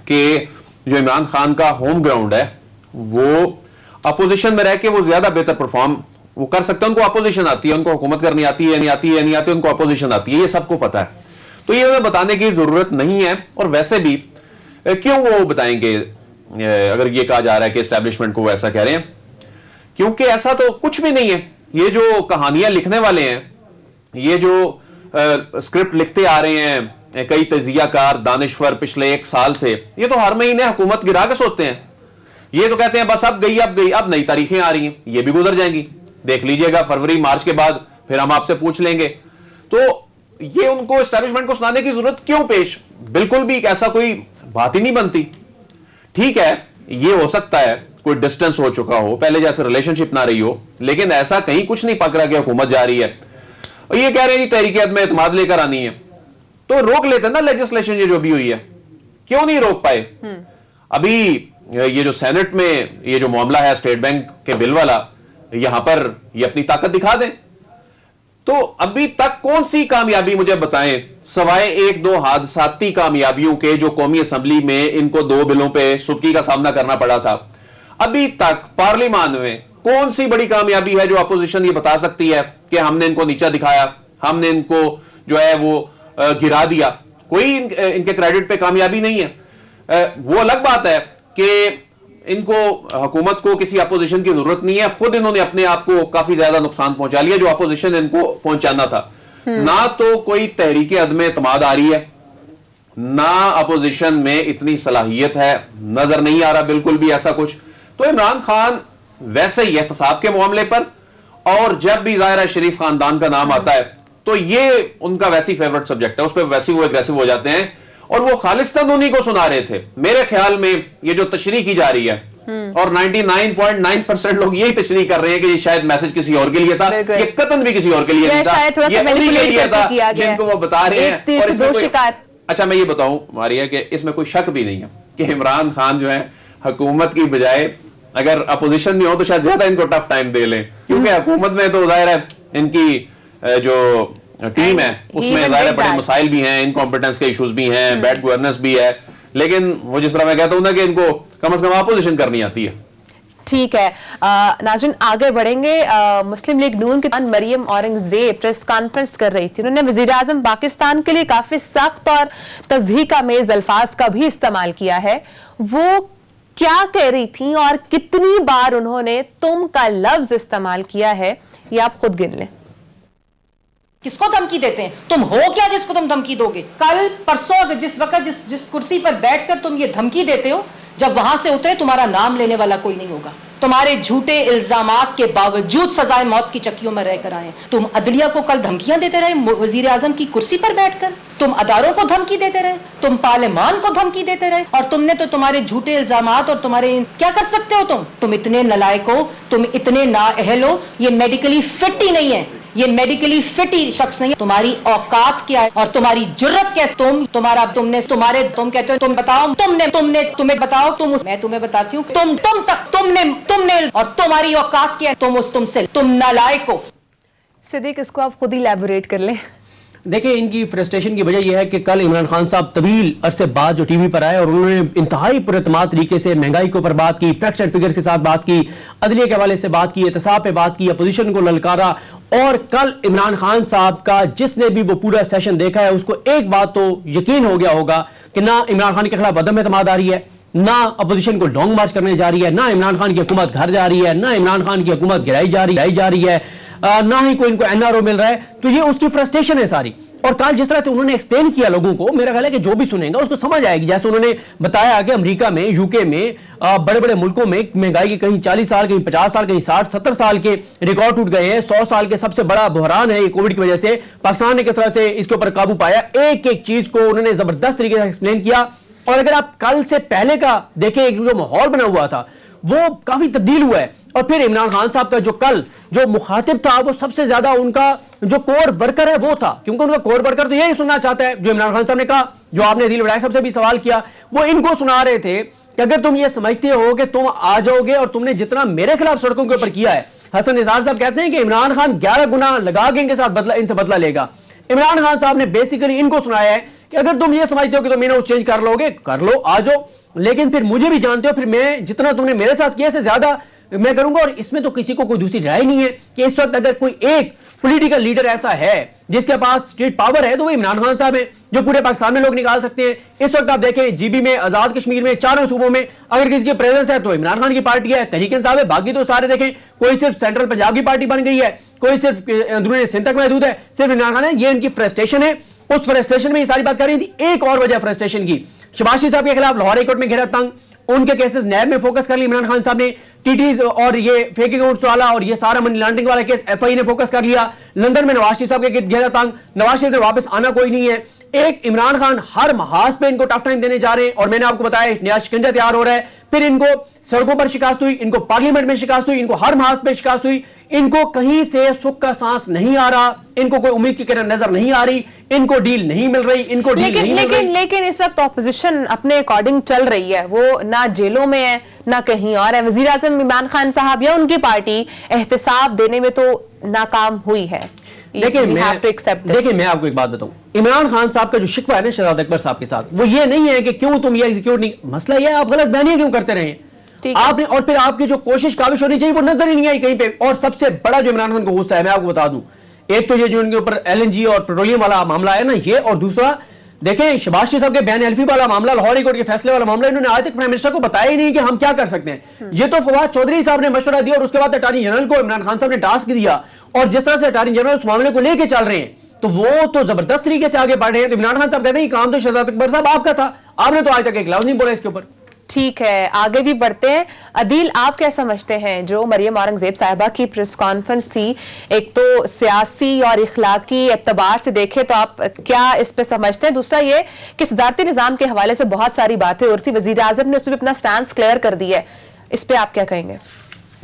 कि जो इमरान खान का होम ग्राउंड है वो अपोजिशन में रह के वो ज्यादा बेहतर परफॉर्म वो कर सकते हैं। उनको अपोजिशन आती है, उनको हुकूमत करनी आती है, नहीं आती है, नहीं आती है, उनको अपोजिशन आती है, ये सबको पता है। तो ये उन्हें बताने की जरूरत नहीं है। और वैसे भी क्यों वो बताएंगे अगर ये कहा जा रहा है कि एस्टैब्लिशमेंट को वो ऐसा कह रहे हैं, क्योंकि ऐसा तो कुछ भी नहीं है। ये जो कहानियां लिखने वाले हैं, ये जो स्क्रिप्ट लिखते आ रहे हैं कई तजियाकार दानिश्वर पिछले 1 साल से, ये तो हर महीने हुकूमत गिरा के सोते हैं। ये तो कहते हैं बस अब गई, अब नई तारीखें आ रही हैं, ये भी गुजर जाएंगी, देख लीजिएगा फरवरी मार्च के बाद फिर हम आपसे पूछ लेंगे। तो ये उनको एस्टैब्लिशमेंट को सुनाने की जरूरत क्यों पेश? बिल्कुल भी ऐसा कोई बात ही नहीं बनती। ठीक है, ये हो सकता है कोई डिस्टेंस हो चुका हो, पहले जैसे रिलेशनशिप ना रही हो, लेकिन ऐसा कहीं कुछ नहीं पक रहा कि हुकूमत जा रही है और ये कह रहे हैं तहरीक में एतमाद लेकर आनी है। तो रोक लेते ना लेजिस्लेशन, ये जो भी हुई है, क्यों नहीं रोक पाए? अभी ये जो सेनेट में ये जो मामला है स्टेट बैंक के बिल वाला, यहां पर ये अपनी ताकत दिखा दें। तो अभी तक कौन सी कामयाबी मुझे बताएं सवाए 1-2 हादसाती कामयाबियों के जो कौमी असेंबली में इनको 2 बिलों पे सुर्खी का सामना करना पड़ा था। अभी तक पार्लियामान में कौन सी बड़ी कामयाबी है जो अपोजिशन ये बता सकती है कि हमने इनको नीचा दिखाया, हमने इनको जो है वो गिरा दिया? कोई इनके क्रेडिट पे कामयाबी नहीं है। वो अलग बात है कि इनको हुकूमत को किसी अपोजिशन की जरूरत नहीं है, खुद इन्होंने अपने आप को काफी ज्यादा नुकसान पहुंचा लिया जो अपोजिशन इनको पहुंचाना था। ना तो कोई तहरीक अदम एतमाद आ रही है, ना अपोजिशन में इतनी सलाहियत है, नजर नहीं आ रहा बिल्कुल भी ऐसा कुछ। तो इमरान खान वैसे ही एहतसाब के मामले पर, और जब भी ज़ाहिर है शरीफ खानदान का नाम आता है तो ये उनका वैसी फेवरेट सब्जेक्ट है, उस पर वैसे वो एग्रेसिव हो जाते हैं। और वो खालिस्तान उन्हीं को सुना रहे थे। मेरे ख्याल में ये जो तशरीह की जा रही है, और 99.9% लोग यही तशरीह कर रहे हैं कि ये शायद मैसेज किसी और के लिए था, ये कतन भी किसी और के लिए नहीं था, ये उन्हीं के लिए था जिनको वो बता रहे हैं। और इसमें अच्छा मैं ये बताऊं मारिया कि इसमें कोई शक भी नहीं है कि इमरान खान जो है हुकूमत की बजाय अगर अपोजिशन में हो तो शायद ज्यादा इनको टफ टाइम दे लें, क्योंकि हुकूमत में तो जाहिर है इनकी जो टीम है उसमें जाहिर बड़े मसाइल भी हैं, इनकॉम्पिटेंस के इश्यूज भी हैं, बैड गवर्नेंस भी है, लेकिन वो जिस तरह मैं कहता हूं ना कि इनको कम से कम अपोजिशन करनी आती है। ठीक है नाज़रीन, आगे बढ़ेंगे। मुस्लिम लीग नून की मरियम औरंगजेब प्रेस कॉन्फ्रेंस कर रही थी। उन्होंने वजीर आज़म पाकिस्तान के लिए काफी सख्त और तज़हीक़ामेज़ अल्फाज का भी इस्तेमाल किया है। वो क्या कह रही थी और कितनी बार उन्होंने तुम का लफ्ज इस्तेमाल किया है, ये आप खुद गिन लें। किसको धमकी देते हैं? तुम हो क्या जिसको तुम धमकी दोगे? कल परसों जिस वक्त जिस कुर्सी पर बैठकर तुम ये धमकी देते हो, जब वहां से उतरे तुम्हारा नाम लेने वाला कोई नहीं होगा। तुम्हारे झूठे इल्जामात के बावजूद सजाए मौत की चक्कियों में रहकर आए। तुम अदलिया को कल धमकियां देते रहे वजीर आजम की कुर्सी पर बैठकर, तुम अदारों को धमकी देते रहे, तुम पार्लियामान को धमकी देते रहे, और तुमने तो तुम्हारे झूठे इल्जामात और तुम्हारे क्या कर सकते हो? तुम इतने नलायक हो, तुम इतने नाअहल हो, ये मेडिकली फिट ही नहीं है, ये मेडिकली फिट ही शख्स नहीं है। तुम्हारी औकात क्या है और तुम्हारी जुर्रत क्या है? तुम कहते हो तुम बताओ, तुम्हें बताओ, मैं तुम्हें बताती हूँ, तुमने और तुम्हारी औकात क्या है? तुम नालायक हो। सिद्दीक, इसको आप खुद ही इलैबोरेट कर लें। देखिए, इनकी फ्रस्ट्रेशन की वजह यह है कि कल इमरान खान साहब तवील अरसे बाद जो टीवी पर आए और उन्होंने इंतहाई पुरएतमाद तरीके से महंगाई के ऊपर बात की, फैक्ट्स एंड फिगर्स के साथ बात की, अदलिया के हवाले से बात की, एहतसाब पे बात की, अपोजिशन को ललकारा। और कल इमरान खान साहब का जिसने भी वो पूरा सेशन देखा है उसको एक बात तो यकीन हो गया होगा कि ना इमरान खान के खिलाफ अदम एतमाद आ रही है, ना अपोजिशन को लॉन्ग मार्च करने जा रही है, ना इमरान खान की हुकूमत घर जा रही है, ना इमरान खान की हुकूमत गिराई जा रही है, ना ही कोई इनको एनआरओ मिल रहा है। तो ये उसकी फ्रस्ट्रेशन है सारी। और कल जिस तरह से उन्होंने एक्सप्लेन किया लोगों को, मेरा ख्याल है कि जो भी सुनेगा उसको समझ आएगी। जैसे उन्होंने बताया कि अमेरिका में, यूके में, बड़े बड़े मुल्कों में महंगाई के कहीं 40 साल, कहीं 50 साल, कहीं 60-70 साल के रिकॉर्ड टूट गए हैं। 100 साल के सबसे बड़ा बहरान है ये कोविड की वजह से। पाकिस्तान ने किस तरह से इसके ऊपर काबू पाया, एक एक चीज को उन्होंने जबरदस्त तरीके से एक्सप्लेन किया। और अगर आप कल से पहले का देखें, जो माहौल बना हुआ था वो काफी तब्दील हुआ है। और फिर इमरान खान साहब का जो कल जो मुखातिब था वो सबसे ज्यादा उनका जो कोर वर्कर है वो था, क्योंकि उनका कोर वर्कर तो यही सुनना चाहता है जो इमरान खान साहब ने कहा, जो आपने अदील विधायक साहब से भी सवाल किया, वो इनको सुना रहे थे कि अगर तुम ये समझते हो कि तुम आ जाओगे और तुमने जितना मेरे खिलाफ सड़कों के ऊपर किया है। हसन निसार साहब कहते हैं कि इमरान खान 11 गुना लगा के इनसे बदला लेगा। इमरान खान साहब ने बेसिकली इनको सुनाया है कि अगर तुम ये समझते हो कि तुम इन्हें चेंज कर लोगे, कर लो, आ जाओ, लेकिन फिर मुझे भी जानते हो, फिर मैं जितना तुमने मेरे साथ किया से ज्यादा मैं करूंगा। और इसमें तो किसी को कोई दूसरी राय नहीं है कि इस वक्त अगर कोई एक पॉलिटिकल लीडर ऐसा है जिसके पास स्टेट पावर है तो वो इमरान खान साहब है, जो पूरे पाकिस्तान में लोग निकाल सकते हैं। इस वक्त आप देखें, जीबी में, आजाद कश्मीर में, चारों सूबों में अगर किसी की प्रेजेंस है तो इमरान खान की पार्टी है, तहरीक इंसाफ है। बाकी तो सारे देखें, कोई सिर्फ सेंट्रल पंजाब की पार्टी बन गई है, कोई सिर्फ अंदरूनी सिंध तक महदूद है, सिर्फ इमरान खान है। ये इनकी फ्रस्ट्रेशन है। उस फ्रस्ट्रेशन में ये सारी बात कर रही थी। एक और वजह फ्रस्ट्रेशन की, शहबाज शरीफ साहब के खिलाफ लाहौर हाईकोर्ट में घेरा तंग, उनके केसेस नैब में फोकस कर लिया इमरान खान साहब ने। टीटीज और ये फेक अकाउंट्स वाला और ये सारा मनी लॉन्ड्रिंग वाला केस एफआई ने फोकस कर लिया। लंदन में नवाज शरीफ साहब के घेरा तंग, नवाज शरीफ ने वापस आना कोई नहीं है। एक इमरान खान हर महाज पे इनको टफ टाइम देने जा रहे हैं और मैंने आपको बताया नया शिकंजा तैयार हो रहा है। फिर इनको सड़कों पर शिकस्त हुई, इनको पार्लियामेंट में शिकस्त हुई, इनको हर महाज पे शिकस्त हुई। इनको कहीं से सुख का सांस नहीं आ रहा, इनको कोई उम्मीद की किरण नजर नहीं आ रही, इनको डील नहीं मिल रही, इनको डील नहीं मिल रही। लेकिन इस वक्त ऑपोजिशन अपने अकॉर्डिंग चल रही है, वो ना जेलों में है ना कहीं और है। वजीर आजम इमरान खान साहब या उनकी पार्टी एहतसाब देने में तो नाकाम हुई है। देखिए मैं आपको एक बात बताऊं, इमरान खान साहब का जो शिकवा है ना शहजाद अकबर साहब के साथ, वो ये नहीं है कि क्यों तुम ये एग्जीक्यूट नहीं, मसला ये है आप गलत बयानियां क्यों करते रहे आपने, और फिर आपकी जो कोशिश काबिश होनी चाहिए वो नजर ही नहीं आई कहीं पे। और सबसे बड़ा जो इमरान खान को गुस्सा है, मैं आपको बता दूं, एक तो ये जो इनके ऊपर एलएनजी और पेट्रोलियम वाला मामला है ना ये, और दूसरा देखें शहबाज शरीफ साहब के बयान एल्फी वाला मामला, लाहौर हाई कोर्ट के फैसले वाला मामला, इन्होंने आज तक प्राइम मिनिस्टर को बताया ही नहीं कि हम क्या कर सकते हैं। ये तो फवाद चौधरी साहब ने मशवरा दिया और उसके बाद अटॉर्नी जनरल को इमरान खान साहब ने टास्क दिया, और जिस तरह से अटॉर्नी जनरल उस मामले को लेकर चल रहे हैं तो वो तो जबरदस्त तरीके से आगे बढ़ रहे हैं। तो इमरान खान साहब कहते हैं काम तो शहजाद अकबर साहब आपका था, आपने तो आज तक एक लफ्ज नहीं बोला इसके ऊपर। ठीक है, आगे भी बढ़ते हैं। अदील, आप क्या समझते हैं जो मरियम औरंगजेब साहिबा की प्रेस कॉन्फ्रेंस थी, एक तो सियासी और इखलाकी एतबार से देखें तो आप क्या इस पे समझते हैं? दूसरा ये कि सदारती निजाम के हवाले से बहुत सारी बातें हो रही थी, वजीर आजम ने उस पर अपना स्टैंड क्लियर कर दिया है, इस पे आप क्या कहेंगे?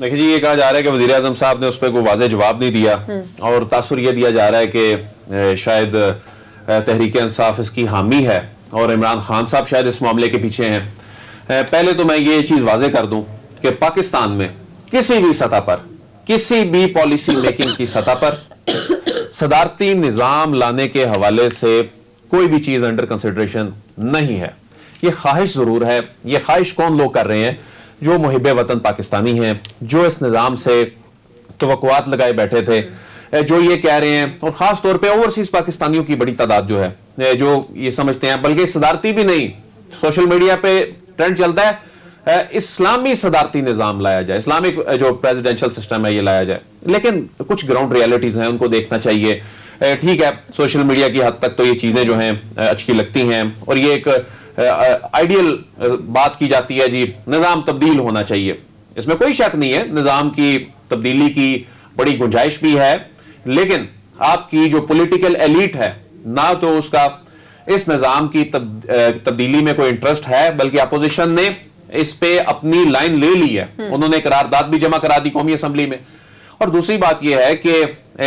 देखिए जी, ये कहा जा रहा है कि वजीर आजम साहब ने उस पर कोई वाज़ेह जवाब नहीं दिया, और तासुर ये दिया जा रहा है कि शायद तहरीक इंसाफ इसकी हामी है और इमरान खान साहब शायद इस मामले के पीछे हैं। पहले तो मैं ये चीज वाज़ेह कर दूं कि पाकिस्तान में किसी भी सतह पर, किसी भी पॉलिसी मेकिंग की सतह पर सदारती निजाम लाने के हवाले से कोई भी चीज अंडर कंसिडरेशन नहीं है। ये ख्वाहिश जरूर है। ये ख्वाहिश कौन लोग कर रहे हैं? जो मुहिब वतन पाकिस्तानी हैं, जो इस निजाम से तवक्कुआत लगाए बैठे थे, जो ये कह रहे हैं, और खास तौर पे ओवरसीज पाकिस्तानियों की बड़ी तादाद जो है जो ये समझते हैं, बल्कि सदारती भी नहीं, सोशल मीडिया पे ट्रेंड चलता है इस्लामी सदारती निजाम लाया जाए, इस्लामिक जो प्रेसिडेंशियल सिस्टम है ये लाया जाए। लेकिन कुछ ग्राउंड रियलिटीज हैं, उनको देखना चाहिए। ठीक है, सोशल मीडिया की हद तक तो ये चीजें जो हैं अच्छी लगती हैं, और ये एक आइडियल बात की जाती है जी, निजाम तब्दील होना चाहिए, इसमें कोई शक नहीं है, निजाम की तब्दीली की बड़ी गुंजाइश भी है। लेकिन आपकी जो पॉलिटिकल एलीट है, ना तो उसका इस निजाम की तब्दीली में कोई इंटरेस्ट है, बल्कि अपोजिशन ने इस पे अपनी लाइन ले ली है। उन्होंने करारदाद भी जमा करा दी कौमी असेंबली में, اور دوسری بات یہ ہے کہ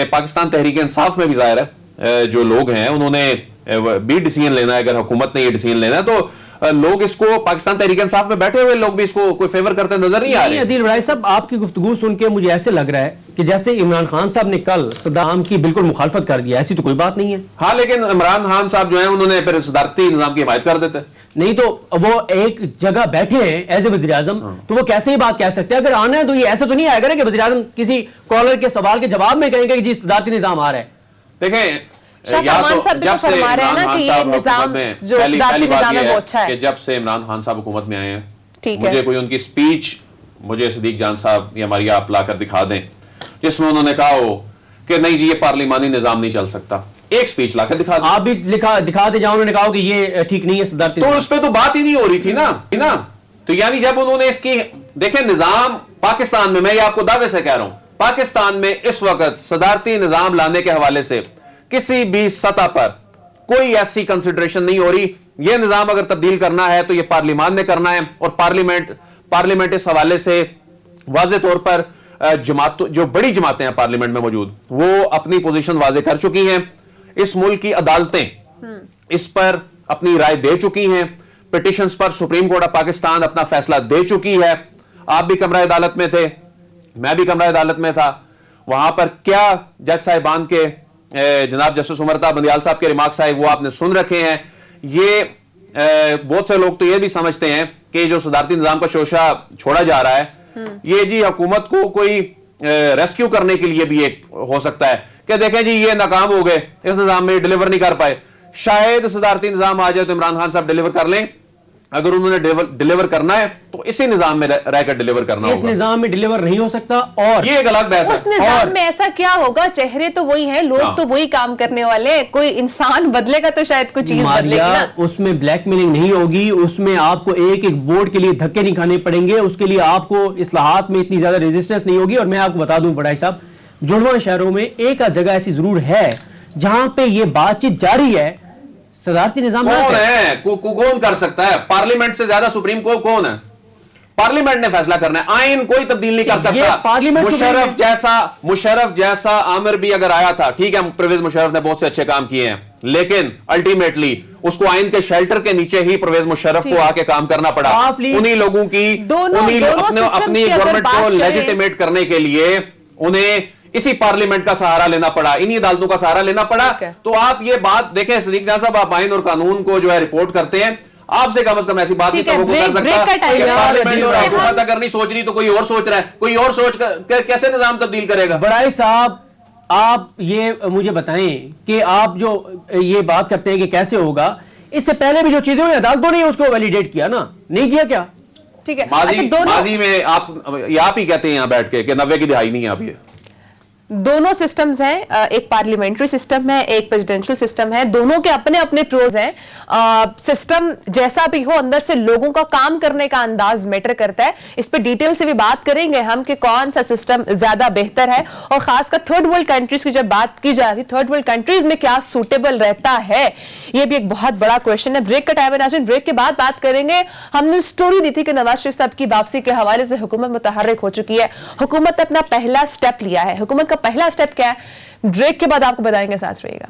پاکستان تحریک انصاف میں بھی ظاہر ہے جو لوگ ہیں انہوں نے بھی ڈیسیژن لینا ہے. اگر حکومت نے یہ ڈیسیژن لینا ہے تو لوگ اس کو پاکستان تحریک انصاف میں بیٹھے ہوئے لوگ بھی اس کو کوئی فیور کرتے نظر نہیں آ رہے. عدیل بڑائی صاحب آپ کی گفتگو سن کے مجھے ایسے لگ رہا ہے کہ جیسے عمران خان صاحب نے کل صدام کی بالکل مخالفت کر دیا, ایسی تو کوئی بات نہیں ہے. ہاں لیکن عمران خان صاحب جو ہیں انہوں نے پھر صدارتی نظام کی حمایت کر دیتے. نہیں تو وہ ایک جگہ بیٹھے ہیں ایز اے وزیر اعظم, تو وہ کیسے ہی بات کہہ سکتے ہیں؟ اگر آنا ہے تو یہ ایسے تو نہیں آئے گا کہ وزیر اعظم کسی کالر کے سوال کے جواب میں کہیں گے کہ جی صدارتی نظام آ رہا ہے. دیکھیں جب سے عمران خان صاحب حکومت میں آئے ہیں, مجھے کوئی ان کی سپیچ مجھے صدیق جان صاحب یا ہماری آپ لا کر دکھا دیں جس میں انہوں نے کہا ہو کہ نہیں جی یہ پارلیمانی نظام نہیں چل سکتا. ایک سپیچ لا کر دکھا دیں. آپ بھی دکھا دیں جہاں انہوں نے کہا کہ یہ ٹھیک نہیں ہے صدارتی, تو اس پہ تو بات ہی نہیں ہو رہی تھی نا. تو یعنی جب انہوں نے اس کی دیکھیں نظام پاکستان میں یہ آپ کو دعوے سے کہہ رہا ہوں, پاکستان میں اس وقت صدارتی نظام لانے کے حوالے سے کسی بھی سطح پر کوئی ایسی کنسیڈریشن نہیں ہو رہی. یہ نظام اگر تبدیل کرنا ہے تو یہ پارلیمان نے کرنا ہے, اور پارلیمنٹ اس حوالے سے واضح طور پر جو بڑی جماعتیں ہیں پارلیمنٹ میں موجود وہ اپنی پوزیشن واضح کر چکی ہیں. اس ملک کی عدالتیں اس پر اپنی رائے دے چکی ہیں. Petitions per supreme court of Pakistan اپنا فیصلہ دے چکی ہے. آپ بھی کمرہ عدالت میں تھے, میں بھی کمرہ عدالت میں تھا. وہاں پر کیا جج صاحبان کے جناب جسٹس عمر بندیال صاحب کے ریمارکس آئے وہ آپ نے سن رکھے ہیں. یہ بہت سے لوگ تو یہ بھی سمجھتے ہیں کہ جو صدارتی نظام کا شوشہ چھوڑا جا رہا ہے یہ جی حکومت کو کوئی ریسکیو کرنے کے لیے بھی ایک ہو سکتا ہے کہ دیکھیں جی یہ ناکام ہو گئے, اس نظام میں ڈیلیور نہیں کر پائے, شاید صدارتی نظام آ جائے تو عمران خان صاحب ڈیلیور کر لیں. اگر انہوں نے ڈیلیور کرنا ہے تو اسی نظام میں رہ کر ڈیلیور کرنا ہوگا. اس نظام میں ڈیلیور نہیں ہو سکتا, اور یہ ایک الگ بحث ہے. اس نظام میں ایسا کیا ہوگا؟ چہرے تو وہی ہیں, لوگ تو وہی کام کرنے والے, کوئی انسان بدلے گا تو شاید کوئی چیز بدلے گی نا. اس میں بلیک میلنگ نہیں ہوگی, اس میں آپ کو ایک ایک ووٹ کے لیے دھکے نہیں کھانے پڑیں گے, اس کے لیے آپ کو اصلاحات میں اتنی زیادہ ریزسٹنس نہیں ہوگی. اور میں آپ کو بتا دوں بڑائی صاحب, جڑواں شہروں میں ایک جگہ ایسی ضرور ہے جہاں پہ یہ بات چیت جاری ہے. صدارتی نظام کون کر سکتا ہے؟ پارلیمنٹ سے زیادہ سپریم کورٹ کون ہے؟ پارلیمنٹ نے فیصلہ کرنا ہے. آئین کوئی تبدیل نہیں کر سکتا. مشرف جیسا عامر بھی اگر آیا تھا, ٹھیک ہے پرویز مشرف نے بہت سے اچھے کام کیے ہیں, لیکن الٹیمیٹلی اس کو آئین کے شیلٹر کے نیچے ہی پرویز مشرف کو آ کے کام کرنا پڑا. انہی لوگوں کی اپنی گورنمنٹ کو لیجیٹیمیٹ کرنے کے لیے انہیں اسی پارلیمنٹ کا سہارا لینا پڑا, انہی عدالتوں کا سہارا لینا پڑا. تو آپ یہ بات دیکھیں صدیق جان صاحب, آپ آئین اور قانون کو جو ہے رپورٹ کرتے ہیں, آپ سے کم از کم ایسی بات نہیں کر سکتا کہ پارلیمنٹ اور حکومت اگر نہیں سوچ رہی تو کوئی اور سوچ رہا ہے. کوئی اور سوچ کر کیسے نظام تبدیل کرے گا؟ بڑائی صاحب آپ یہ مجھے بتائیں کہ آپ جو یہ بات کرتے ہیں کہ کیسے ہوگا, اس سے پہلے بھی جو چیزیں ہوئی عدالتوں نے اس کو ویلیڈیٹ کیا نا, نہیں کیا کیا؟ ٹھیک ہے, ماضی میں آپ ہی کہتے ہیں یہاں بیٹھ کے کہ 90 کی دہائی نہیں ہے. آپ یہ دونوں سسٹمز ہیں, ایک پارلیمنٹری سسٹم ہے, ایک پریزیڈنشل سسٹم ہے, دونوں کے اپنے اپنے پروز ہیں. سسٹم جیسا بھی ہو اندر سے لوگوں کا کام کرنے کا انداز میٹر کرتا ہے. اس پہ ڈیٹیل سے بھی بات کریں گے ہم کہ کون سا سسٹم زیادہ بہتر ہے, اور خاص کر تھرڈ ورلڈ کنٹریز کی جب بات کی جاتی ہے, تھرڈ ورلڈ کنٹریز میں کیا سوٹیبل رہتا ہے, یہ بھی ایک بہت بڑا کویشچن ہے. بریک کا ٹائم ہے ناظرین, بریک کے بعد بات کریں گے. ہم نے سٹوری دی تھی کہ نواز شریف صاحب کی واپسی کے حوالے سے حکومت متحرک ہو چکی ہے, حکومت نے اپنا پہلا سٹیپ لیا ہے. حکومت کا پہلا سٹیپ کیا ہے, بریک کے بعد آپ کو بتائیں گے, ساتھ رہیے گا.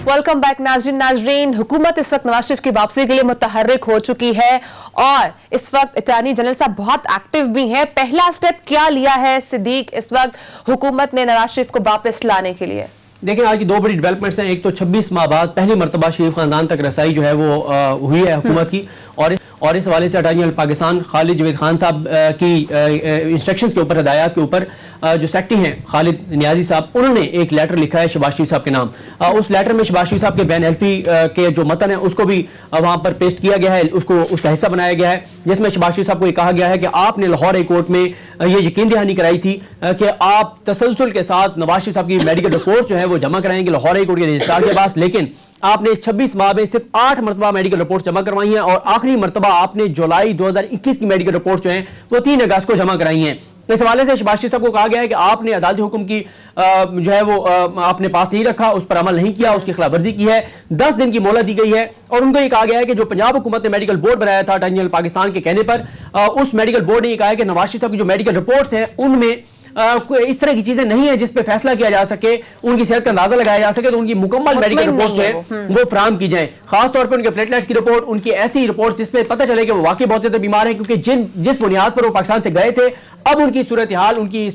ویلکم بیک ناظرین. حکومت اس وقت نواز شریف کی واپسی کے لیے متحرک ہو چکی ہے, اور اس وقت اٹارنی جنرل صاحب بہت ایکٹیو بھی ہیں. پہلا سٹیپ کیا لیا ہے صدیق اس وقت حکومت نے نواز شریف کو واپس لانے کے لیے؟ دیکھیں آج کی دو بڑی ڈیولپمنٹس ہیں. ایک تو 26 ماہ بعد پہلی مرتبہ شریف خاندان تک رسائی جو ہے وہ ہوئی ہے حکومت کی, اور اس حوالے سے اٹارنی جنرل پاکستان خالد جاوید خان صاحب کی انسٹرکشنز کے اوپر, ہدایات کے اوپر جو سیکٹری ہیں خالد نیازی صاحب, انہوں نے ایک لیٹر لکھا ہے شہباز شریف صاحب کے نام. اس لیٹر میں شہباز شریف صاحب کے بین حلفی کے جو متن ہے اس کو بھی وہاں پر پیسٹ کیا گیا ہے, اس کا حصہ بنایا گیا ہے, جس میں شہباز شریف صاحب کو یہ کہا گیا ہے کہ آپ نے لاہور ہائی کورٹ میں یہ یقین دہانی کرائی تھی کہ آپ تسلسل کے ساتھ نواز شریف صاحب کی میڈیکل رپورٹ جو ہے وہ جمع کرائیں گے لاہور ہائی کورٹ کے رجسٹرار کے پاس, لیکن آپ نے 26 ماہ میں صرف 8 مرتبہ میڈیکل رپورٹ جمع کروائی ہیں, اور آخری مرتبہ آپ نے جولائی 2021 کی میڈیکل رپورٹ جو ہیں وہ 3 اگست کو جمع کرائی ہیں. اس حوالے سے شہباز شریف صاحب کو کہا گیا ہے کہ آپ نے عدالتی حکم کی جو ہے وہ آپ نے پاس نہیں رکھا, اس پر عمل نہیں کیا, اس کی خلاف ورزی کی ہے, 10 دن کی مہلت دی گئی ہے. اور ان کو یہ کہا گیا ہے کہ جو پنجاب حکومت نے میڈیکل بورڈ بنایا تھا اٹارنی جنرل پاکستان کے کہنے پر, اس میڈیکل بورڈ نے یہ کہا ہے کہ نواز شریف صاحب کی جو میڈیکل رپورٹس ہیں ان میں اس طرح کی چیزیں نہیں ہیں جس پہ فیصلہ کیا جا سکے, ان کی صحت کا اندازہ لگایا جا سکے, تو ان کی مکمل میڈیکل رپورٹس ہیں وہ فراہم کی جائیں, خاص طور پر ان کے پلیٹلیٹس کی رپورٹ, ان کی ایسی رپورٹس جس پہ پتہ چلے کہ وہ واقعی بہت زیادہ بیمار ہیں, کیونکہ جس بنیاد پر وہ پاکستان سے گئے تھے اب ان کی صورتحال, ان کی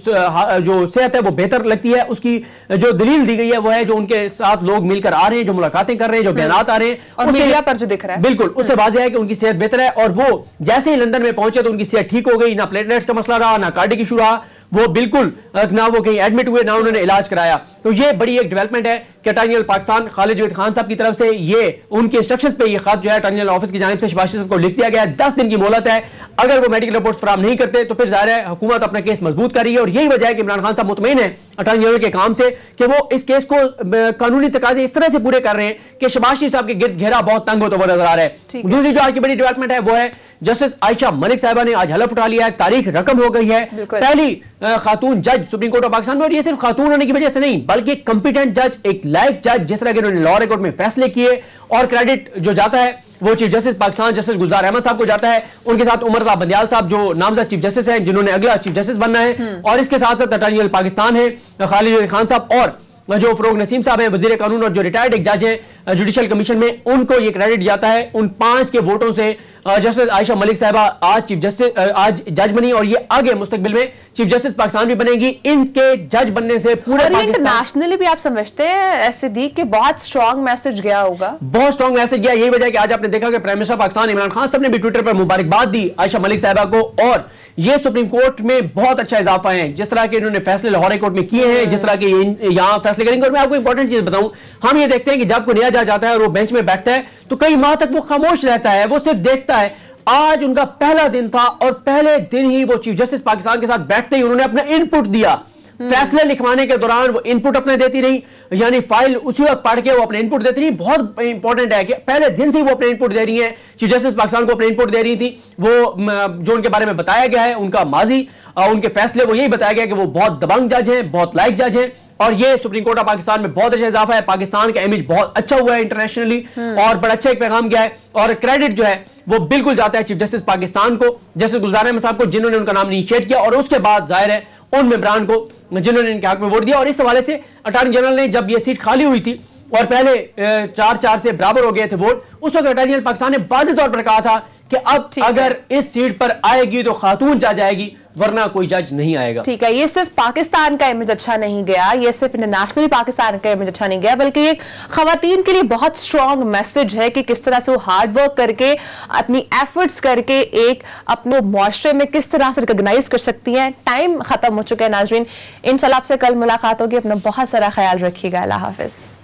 جو صحت ہے وہ بہتر لگتی ہے. اس کی جو دلیل دی گئی ہے وہ ہے جو ان کے ساتھ لوگ مل کر آ رہے ہیں, جو ملاقاتیں کر رہے ہیں, جو بیانات آ رہے ہیں, اور میڈیا پر جو دکھ رہا ہے بالکل اس سے واضح ہے کہ ان کی صحت بہتر ہے. اور وہ جیسے ہی لندن میں پہنچے تو ان کی صحت ٹھیک ہو گئی, نہ پلیٹلیٹس کا مسئلہ رہا, نہ کارڈک ایشو رہا, وہ بالکل نہ وہ کہیں ایڈمٹ ہوئے, نہ انہوں نے علاج کرایا. تو یہ بڑی ایک ڈیولپمنٹ ہے کہ اٹارنی جنرل پاکستان خالد جاوید خان صاحب کی طرف سے یہ ان کے انسٹرکشنز پہ یہ خط جو ہے اٹارنی جنرل آفس کی جانب سے شہباز شریف صاحب کو لکھ دیا گیا ہے. 10 دن کی مہلت ہے, اگر وہ میڈیکل رپورٹس فراہم نہیں کرتے تو پھر ظاہر ہے حکومت اپنا کیس مضبوط کر رہی ہے. اور یہی وجہ ہے کہ عمران خان صاحب مطمئن ہیں اٹارنی جنرل کے کام سے کہ وہ اس کیس کو قانونی تقاضے اس طرح سے پورے کر رہے ہیں کہ شہباز شریف صاحب کے گرد گھیرا بہت تنگ ہوتا ہوا نظر آ رہا ہے. دوسری جو آج کی بڑی ڈیولپمنٹ ہے وہ ہے جسٹس عائشہ ملک صاحبہ نے آج حلف اٹھا لیا ہے, تاریخ رقم ہو گئی ہے, پہلی خاتون جج سپریم کورٹ آف پاکستان میں. اور یہ صرف خاتون ہونے کی وجہ سے نہیں بلکہ ایک کمپیٹنٹ جج, ایک لائق جج, جس طرح کہ انہوں نے لاہور کورٹ میں فیصلے کیے. اور کریڈٹ جو جاتا ہے وہ chief justice Pakistan justice Gulzar Ahmed صاحب کو جاتا ہے, ان کے ساتھ عمر اللہ بندیال صاحب جو نامزد چیف جسٹس ہیں جنہوں نے اگلا چیف جسٹس بننا ہے, اور اس کے ساتھ ساتھ اٹارنی جنرل پاکستان ہے خالد جاوید خان صاحب, اور جو فروغ نسیم صاحب ہیں وزیر قانون اور جو ریٹائرڈ ایک جج ہیں جوڈیشل کمیشن میں, ان کو یہ کریڈٹ جاتا ہے. ان 5 کے ووٹوں سے جسٹس عائشہ ملک صاحبہ آج چیف جسٹس آج جج بنی, اور یہ آگے مستقبل میں چیف جسٹس پاکستان بھی بنے گی. ان کے جج بننے سے پورے پاکستان انٹرنیشنلی بھی آپ سمجھتے ہیں صدیق کہ بہت سٹرونگ میسج گیا ہوگا؟ بہت سٹرونگ میسج گیا. یہی وجہ ہے کہ آج آپ نے دیکھا کہ پرائم منسٹر پاکستان عمران خان صاحب نے بھی ٹویٹر پر مبارکباد دی عائشہ ملک صاحبہ کو, اور یہ سپریم کورٹ میں بہت اچھا اضافہ ہے جس طرح کے انہوں نے فیصلے لاہور کورٹ میں کیے ہیں, جس طرح کے یہاں فیصلے کریں گے. اور میں آپ کو امپورٹنٹ چیز بتاؤں, ہم یہ دیکھتے ہیں کہ جب کوئی نیا جج آتا ہے اور وہ بینچ میں بیٹھتا ہے تو کئی ماہ تک وہ خاموش رہتا ہے, وہ صرف دیکھتا ہے. آج ان کا پہلا دن تھا اور پہلے دن ہی وہ چیف جسٹس پاکستان کے ساتھ بیٹھتے ہی انہوں نے اپنا ان پٹ دیا. فیصلے لکھوانے کے دوران وہ ان پٹ اپنے دیتی رہی, یعنی فائل اسی وقت پڑھ کے وہ اپنے ان پٹ دیتی رہی. بہت امپورٹنٹ ہے کہ پہلے دن سے ہی وہ اپنے ان پٹ دے رہی ہیں, چیف جسٹس پاکستان کو اپنے ان پٹ دے رہی تھی. وہ جو ان کے بارے میں بتایا گیا ہے, ان کا ماضی, ان کے فیصلے, وہ یہی بتایا گیا کہ وہ بہت دبنگ جج ہیں, بہت لائق جج ہیں. اور یہ سپریم کورٹ آف پاکستان میں بہت اچھا اضافہ ہے. پاکستان کا امیج بہت اچھا ہوا ہے انٹرنیشنلی, اور بڑا اچھا ایک پیغام گیا ہے. اور کریڈٹ جو ہے وہ بالکل جاتا ہے چیف جسٹس پاکستان کو, جسٹس گلزار احمد صاحب کو, جنہوں نے ان کا نام انیشیٹ کیا, اور اس کے بعد ظاہر ہے ان ممبران کو جنہوں نے ان کے حق میں ووٹ دیا. اور اس حوالے سے اٹارنی جنرل نے جب یہ سیٹ خالی ہوئی تھی اور پہلے 4-4 سے برابر ہو گئے تھے ووٹ, اس وقت اٹارنی جنرل پاکستان نے واضح طور پر کہا تھا کہ اب اگر اس سیٹ پر آئے گی تو خاتون جج آئے گی, ورنہ کوئی جج نہیں آئے گا. ٹھیک ہے, یہ صرف پاکستان کا امیج اچھا نہیں گیا, یہ صرف انٹرنیشنلی پاکستان کا امیج اچھا نہیں گیا, بلکہ یہ خواتین کے لیے بہت سٹرونگ میسج ہے کہ کس طرح سے وہ ہارڈ ورک کر کے, اپنی ایفرٹس کر کے ایک اپنے معاشرے میں کس طرح سے ریکگنائز کر سکتی ہیں. ٹائم ختم ہو چکا ہے ناظرین, انشاءاللہ آپ سے کل ملاقات ہوگی. اپنا بہت سارا خیال رکھیے گا. اللہ حافظ.